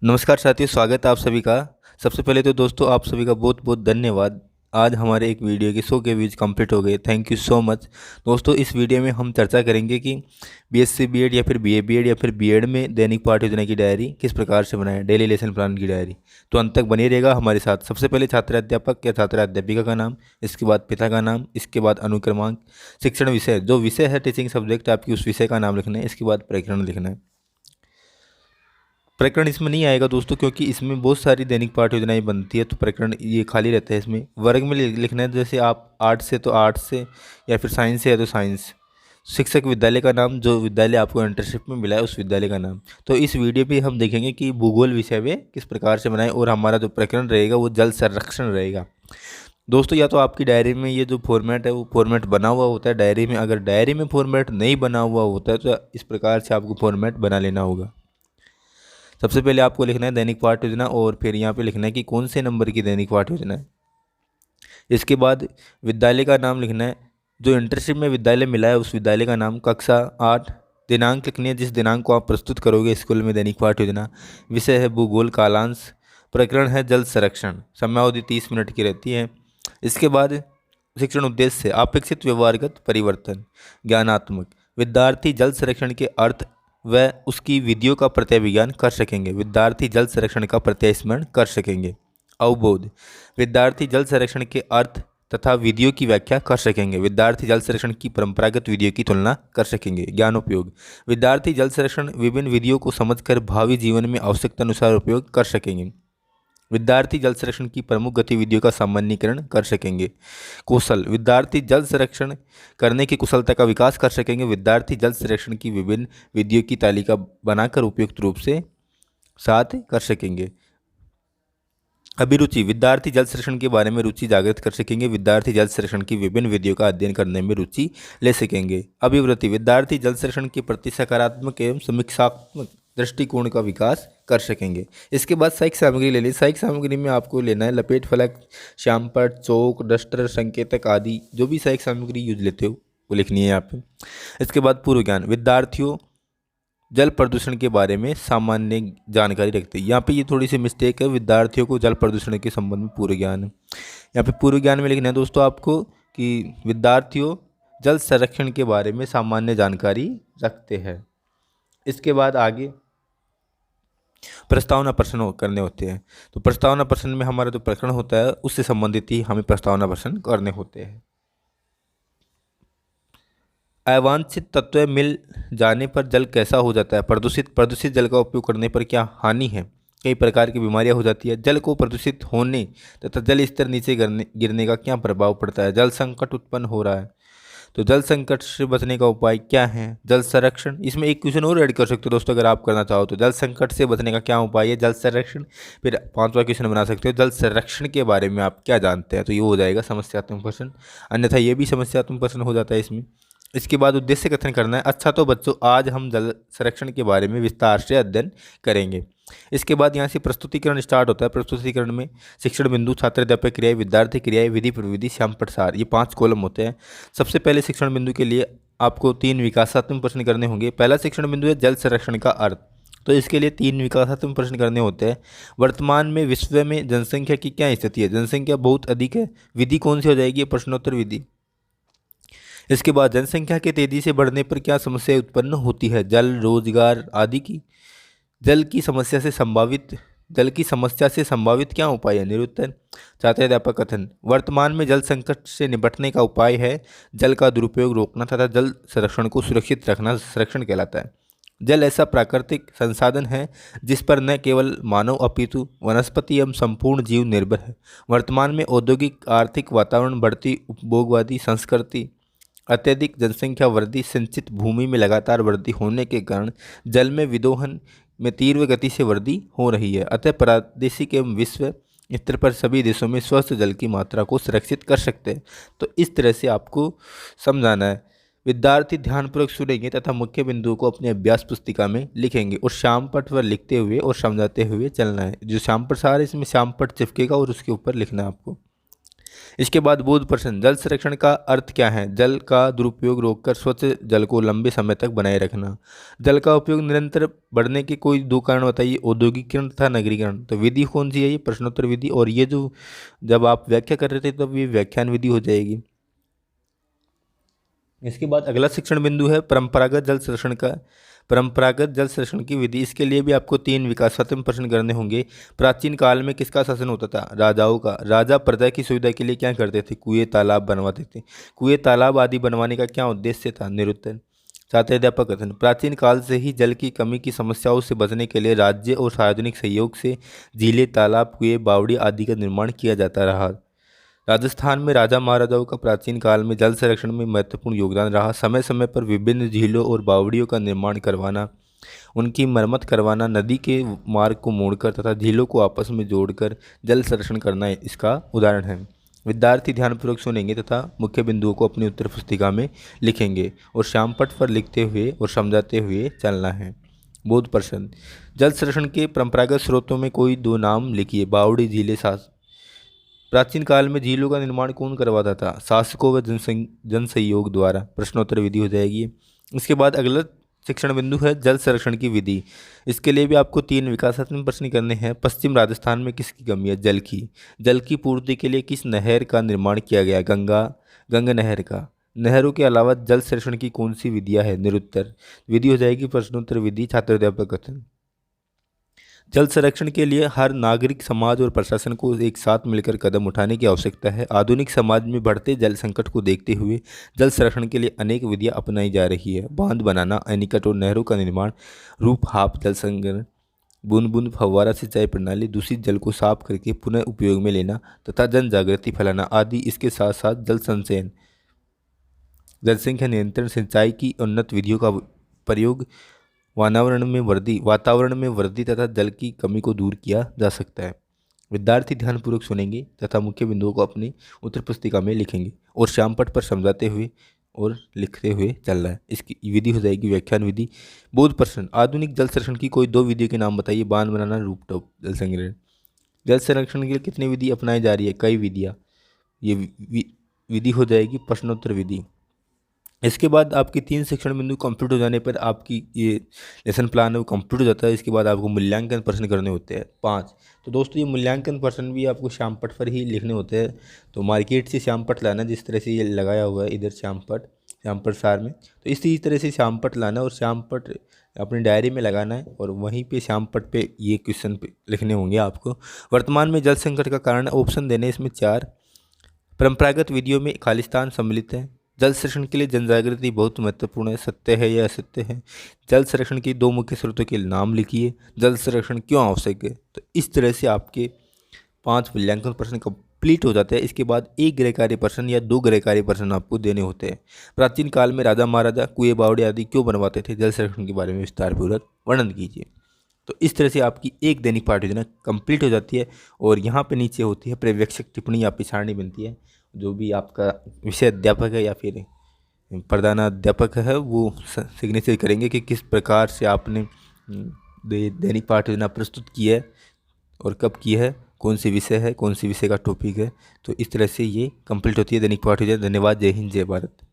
नमस्कार साथियों, स्वागत है आप सभी का। सबसे पहले तो दोस्तों आप सभी का बहुत बहुत धन्यवाद। आज हमारे एक वीडियो के 100 के व्यूज कंप्लीट हो गए। Thank you so much. दोस्तों इस वीडियो में हम चर्चा करेंगे कि बीएससी बीएड या फिर बीए बीएड या फिर बीएड में दैनिक पाठ योजना की डायरी किस प्रकार से बनाएं, डेली लेसन प्लान की डायरी। तो अंत तक बने रहेगा हमारे साथ। सबसे पहले छात्र अध्यापक या छात्र अध्यापिका का नाम, इसके बाद पिता का नाम, इसके बाद अनुक्रमांक, शिक्षण विषय, जो विषय है टीचिंग सब्जेक्ट आपकी उस विषय का नाम लिखना है, इसके बाद प्रकरण लिखना है। प्रकरण इसमें नहीं आएगा दोस्तों, क्योंकि इसमें बहुत सारी दैनिक पाठ योजनाएं बनती है, तो प्रकरण ये खाली रहता है। इसमें वर्ग में लिखना है, जैसे आप आर्ट्स से तो आर्ट्स से, या फिर साइंस से है तो साइंस। शिक्षक विद्यालय का नाम, जो विद्यालय आपको इंटर्नशिप में मिला है उस विद्यालय का नाम। तो इस वीडियो पे हम देखेंगे कि भूगोल विषय में किस प्रकार से बनाएं, और हमारा जो प्रकरण रहेगा वो जल संरक्षण रहेगा। दोस्तों या तो आपकी डायरी में ये जो फॉर्मेट है वो फॉर्मेट बना हुआ होता है डायरी में। अगर डायरी में फॉर्मेट नहीं बना हुआ होता है तो इस प्रकार से आपको फॉर्मेट बना लेना होगा। सबसे पहले आपको लिखना है दैनिक पाठ योजना, और फिर यहाँ पे लिखना है कि कौन से नंबर की दैनिक पाठ योजना है। इसके बाद विद्यालय का नाम लिखना है, जो इंटर्नशिप में विद्यालय मिला है उस विद्यालय का नाम, कक्षा 8, दिनांक लिखनी है जिस दिनांक को आप प्रस्तुत करोगे स्कूल में दैनिक पाठ योजना। विषय है भूगोल कालांश, प्रकरण है जल संरक्षण, समयावधि 30 मिनट की रहती है। इसके बाद शिक्षण उद्देश्य, अपेक्षित व्यवहारगत परिवर्तन, ज्ञानात्मक, विद्यार्थी जल संरक्षण के अर्थ व उसकी विधियों का प्रत्यय विज्ञान कर सकेंगे, विद्यार्थी जल संरक्षण का प्रत्यय स्मरण कर सकेंगे। अवबोध, विद्यार्थी जल संरक्षण के अर्थ तथा विधियों की व्याख्या कर सकेंगे, विद्यार्थी जल संरक्षण की परंपरागत विधियों की तुलना कर सकेंगे। ज्ञानोपयोग, विद्यार्थी जल संरक्षण विभिन्न विधियों को समझकर भावी जीवन में आवश्यकता अनुसार उपयोग कर सकेंगे, विद्यार्थी जल संरक्षण की प्रमुख गतिविधियों का सामान्यीकरण कर सकेंगे। कौशल, विद्यार्थी जल संरक्षण करने की कुशलता का विकास कर सकेंगे, विद्यार्थी जल संरक्षण की विभिन्न विधियों की तालिका बनाकर उपयुक्त रूप से साथ कर सकेंगे। अभिरुचि, विद्यार्थी जल संरक्षण के बारे में रुचि जागृत कर सकेंगे, विद्यार्थी जल संरक्षण की विभिन्न विधियों का अध्ययन करने में रुचि ले सकेंगे। अभिवृत्ति, विद्यार्थी जल संरक्षण के प्रति सकारात्मक एवं समीक्षात्मक दृष्टिकोण का विकास कर सकेंगे। इसके बाद सहायक सामग्री ले ली। सहायक सामग्री में आपको लेना है लपेट फलक, श्यामपट्ट, चौक, डस्टर, संकेतक आदि, जो भी सहायक सामग्री यूज लेते हो वो लिखनी है यहाँ पे। इसके बाद पूर्व ज्ञान, विद्यार्थियों जल प्रदूषण के बारे में सामान्य जानकारी रखते हैं। यहाँ पे ये थोड़ी सी मिस्टेक है, विद्यार्थियों को जल प्रदूषण के संबंध में पूर्व ज्ञान है। यहाँ पे पूर्व ज्ञान में लिखना है दोस्तों आपको कि विद्यार्थियों जल संरक्षण के बारे में सामान्य जानकारी रखते हैं। इसके बाद आगे प्रस्तावना प्रश्न करने होते हैं। तो प्रस्तावना प्रश्न में हमारा जो प्रकरण होता है उससे संबंधित ही हमें प्रस्तावना प्रश्न करने होते हैं। अवांछित तत्व मिल जाने पर जल कैसा हो जाता है? प्रदूषित जल का उपयोग करने पर क्या हानि है? कई प्रकार की बीमारियां हो जाती है। जल को प्रदूषित होने तथा जल स्तर नीचे गिरने का क्या प्रभाव पड़ता है? जल संकट उत्पन्न हो रहा है, तो जल संकट से बचने का उपाय क्या है? जल संरक्षण, इसमें एक क्वेश्चन और ऐड कर सकते हो दोस्तों अगर आप करना चाहो तो। जल संकट से बचने का क्या उपाय है? जल संरक्षण। फिर पांचवा क्वेश्चन बना सकते हो, जल संरक्षण के बारे में आप क्या जानते हैं? तो ये हो जाएगा समस्यात्मक प्रश्न, अन्यथा ये भी समस्यात्मक प्रश्न हो जाता है इसमें। इसके बाद उद्देश्य कथन करना है। अच्छा तो बच्चों, आज हम जल संरक्षण के बारे में विस्तार से अध्ययन करेंगे। इसके बाद यहाँ से प्रस्तुतिकरण स्टार्ट होता है। प्रस्तुतिकरण में शिक्षण बिंदु, छात्र अध्यापक क्रियाएं, विद्यार्थी क्रियाएं, विधि प्रविधि, श्यामपट्ट सार, ये 5 कॉलम होते हैं। सबसे पहले शिक्षण बिंदु के लिए आपको 3 विकासात्मक प्रश्न करने होंगे। पहला शिक्षण बिंदु है जल संरक्षण का अर्थ, तो इसके लिए 3 विकासात्मक प्रश्न करने होते हैं। वर्तमान में विश्व में जनसंख्या की क्या स्थिति है? जनसंख्या बहुत अधिक है, विधि कौन सी हो जाएगी? प्रश्नोत्तर विधि। इसके बाद जनसंख्या के तेजी से बढ़ने पर क्या समस्या उत्पन्न होती है? जल, रोजगार आदि की। जल की समस्या से संभावित क्या उपाय है? निरुत्तर। छात्र अध्यापक कथन, वर्तमान में जल संकट से निपटने का उपाय है जल का दुरुपयोग रोकना तथा जल संरक्षण को सुरक्षित रखना संरक्षण कहलाता है। जल ऐसा प्राकृतिक संसाधन है जिस पर न केवल मानव अपितु वनस्पति एवं संपूर्ण जीव निर्भर है। वर्तमान में औद्योगिक आर्थिक वातावरण, बढ़ती उपभोगवादी संस्कृति, अत्यधिक जनसंख्या वृद्धि, सिंचित भूमि में लगातार वृद्धि होने के कारण जल में विदोहन में तीव्र गति से वृद्धि हो रही है। अतः प्रादेशिक एवं विश्व स्तर पर सभी देशों में स्वस्थ जल की मात्रा को सुरक्षित कर सकते हैं। तो इस तरह से आपको समझाना है। विद्यार्थी ध्यानपूर्वक सुनेंगे तथा मुख्य बिंदुओं को अपनी अभ्यास पुस्तिका में लिखेंगे और श्यामपट्ट पर लिखते हुए और समझाते हुए चलना है। जो श्यामपट्ट सार है इसमें श्यामपट्ट चिपकेगा और उसके ऊपर लिखना है आपको। इसके बाद बोध प्रश्न, जल संरक्षण का अर्थ क्या है? जल का दुरुपयोग रोककर स्वच्छ जल को लंबे समय तक बनाए रखना। जल का उपयोग निरंतर बढ़ने के कोई दो कारण बताइए, औद्योगिकीकरण तथा नगरीकरण। तो विधि कौन सी है? ये प्रश्नोत्तर विधि, और ये जो जब आप व्याख्या कर रहे थे तब ये व्याख्यान विधि हो जाएगी। इसके बाद अगला शिक्षण बिंदु है परंपरागत जल संरक्षण का, परंपरागत जल संरक्षण की विधि। इसके लिए भी आपको 3 विकासात्मक प्रश्न करने होंगे। प्राचीन काल में किसका शासन होता था? राजाओं का। राजा प्रजा की सुविधा के लिए क्या करते थे? कुएं तालाब बनवाते थे। कुएं तालाब आदि बनवाने का क्या उद्देश्य था? निरुत्तर। छात्राध्यापक कथन, प्राचीन काल से ही जल की कमी की समस्याओं से बचने के लिए राज्य और सार्वजनिक सहयोग से झीलें, तालाब, कुएं, बावड़ी आदि का निर्माण किया जाता रहा। राजस्थान में राजा महाराजाओं का प्राचीन काल में जल संरक्षण में महत्वपूर्ण योगदान रहा। समय समय पर विभिन्न झीलों और बावड़ियों का निर्माण करवाना, उनकी मरम्मत करवाना, नदी के मार्ग को मोड़कर तथा झीलों को आपस में जोड़कर जल संरक्षण करना इसका उदाहरण है। विद्यार्थी ध्यानपूर्वक सुनेंगे तथा मुख्य बिंदुओं को अपनी उत्तर पुस्तिका में लिखेंगे और श्यामपट्ट पर लिखते हुए और समझाते हुए चलना है। बोध प्रश्न, जल संरक्षण के परंपरागत स्रोतों में कोई 2 नाम लिखिए। बावड़ी, झीलें, सास। प्राचीन काल में झीलों का निर्माण कौन करवाता था? शासकों व जन सहयोग द्वारा। प्रश्नोत्तर विधि हो जाएगी। इसके बाद अगला शिक्षण बिंदु है जल संरक्षण की विधि। इसके लिए भी आपको 3 विकासात्मक प्रश्न करने हैं। पश्चिम राजस्थान में किसकी कमी है? जल की। जल की पूर्ति के लिए किस नहर का निर्माण किया गया? गंगा नहर का। नहरों के अलावा जल संरक्षण की कौन सी विधियाँ है? निरुत्तर विधि हो जाएगी। प्रश्नोत्तर विधि। छात्राध्यापक कथन, जल संरक्षण के लिए हर नागरिक, समाज और प्रशासन को एक साथ मिलकर कदम उठाने की आवश्यकता है। आधुनिक समाज में बढ़ते जल संकट को देखते हुए जल संरक्षण के लिए अनेक विधियां अपनाई जा रही है। बांध बनाना, एनीकट और नहरों का निर्माण, रूप हाप जल संग्रहण, बूंद बूंद फव्वारा सिंचाई प्रणाली, दूषित जल को साफ करके पुनः उपयोग में लेना तथा जन जागृति फैलाना आदि। इसके साथ साथ जल संचयन, जनसंख्या नियंत्रण, सिंचाई की उन्नत विधियों का प्रयोग वातावरण में वृद्धि तथा जल की कमी को दूर किया जा सकता है। विद्यार्थी ध्यानपूर्वक सुनेंगे तथा मुख्य बिंदुओं को अपनी उत्तर पुस्तिका में लिखेंगे और श्यामपट्ट पर समझाते हुए और लिखते हुए चलना है। इसकी विधि हो जाएगी व्याख्यान विधि। बोध प्रश्न, आधुनिक जल संरक्षण की कोई 2 विधियों के नाम बताइए। बांध बनाना, रूपटॉप जल संग्रहण। जल संरक्षण के लिए कितनी विधि अपनाई जा रही है? कई विधियाँ। ये विधि हो जाएगी प्रश्नोत्तर विधि। इसके बाद आपकी 3 शिक्षण बिंदु कंप्लीट हो जाने पर आपकी ये लेसन प्लान है वो कंप्लीट हो जाता है। इसके बाद आपको मूल्यांकन प्रश्न करने होते हैं 5। तो दोस्तों ये मूल्यांकन प्रश्न भी आपको श्यामपट्ट पर ही लिखने होते हैं। तो मार्केट से श्यामपट्ट लाना, जिस तरह से ये लगाया हुआ है इधर श्यामपट्ट सार में, तो इसी तरह से श्यामपट्ट लाना और श्यामपट्ट अपनी डायरी में लगाना है और वहीं पे श्यामपट्ट पे ये क्वेश्चन लिखने होंगे आपको। वर्तमान में जल संकट का कारण ऑप्शन देने इसमें 4। परंपरागत विधियों में खालिस्तान सम्मिलित है। जल संरक्षण के लिए जनजागृति बहुत महत्वपूर्ण है, सत्य है या असत्य है। जल संरक्षण की 2 मुख्य स्रोतों के नाम लिखिए। जल संरक्षण क्यों आवश्यक है। तो इस तरह से आपके 5 मूल्यांकन प्रश्न कंप्लीट हो जाते हैं। इसके बाद 1 गृहकार्य प्रश्न या 2 गृहकार्य प्रश्न आपको देने होते हैं। प्राचीन काल में राजा महाराजा कुएं, बावड़े आदि क्यों बनवाते थे? जल संरक्षण के बारे में विस्तारपूर्वक वर्णन कीजिए। तो इस तरह से आपकी एक दैनिक पाठ्य योजना कंप्लीट हो जाती है। और यहाँ पे नीचे होती है पर्यवेक्षक टिप्पणी, आपकी सारणी बनती है। जो भी आपका विषय अध्यापक है या फिर प्रधानाध्यापक है वो सिग्नेचर करेंगे कि किस प्रकार से आपने दैनिक पाठ्य योजना प्रस्तुत की है और कब की है, कौन सी विषय है, कौन सी विषय का टॉपिक है। तो इस तरह से ये कंप्लीट होती है दैनिक पाठ्य योजना। धन्यवाद। जय हिंद, जय भारत।